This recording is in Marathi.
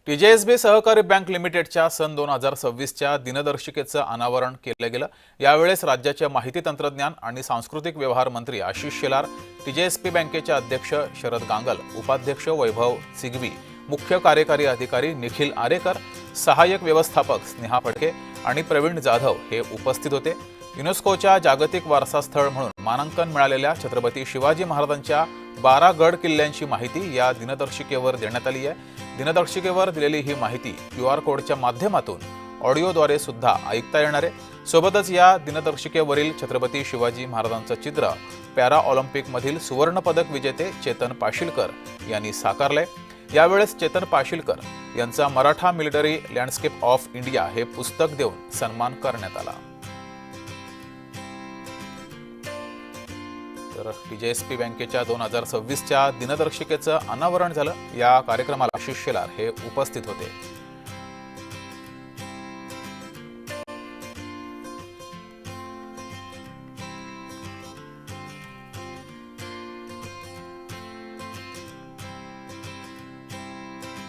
टीजेएसबी सहकारी बँक लिमिटेडच्या सन 2026च्या दिनदर्शिकेचं अनावरण केलं गेलं। यावेळेस राज्याचे माहिती तंत्रज्ञान आणि सांस्कृतिक व्यवहार मंत्री आशिष शेलार, टीजेएसबी बँकेचे अध्यक्ष शरद गांगल, उपाध्यक्ष वैभव सिघवी, मुख्य कार्यकारी अधिकारी निखिल आरेकर, सहाय्यक व्यवस्थापक स्नेहा फडके आणि प्रवीण जाधव हे उपस्थित होते। युनेस्कोच्या जागतिक वारसा स्थळ म्हणून मानांकन मिळालेल्या छत्रपती शिवाजी महाराजांच्या 12 गड किल्ल्यांची माहिती या दिनदर्शिकेवर देण्यात आली आहे। दिनदर्शिकेवर दिलेली ही माहिती QR कोडच्या माध्यमातून ऑडिओद्वारे सुद्धा ऐकता येणार आहे। सोबतच या दिनदर्शिकेवरील छत्रपती शिवाजी महाराजांचं चित्र पॅरा ऑलिम्पिकमधील सुवर्ण पदक विजेते चेतन पाशीलकर यांनी साकारलंय। यावेळेस चेतन पाशीलकर यांचा Maratha military landscape of India हे पुस्तक देऊन सन्मान करण्यात आला। तर टीजेएसबी बँकेच्या 2026च्या दिनदर्शिकेचं अनावरण झालं। या कार्यक्रमाला आशिष शेलार हे उपस्थित होते।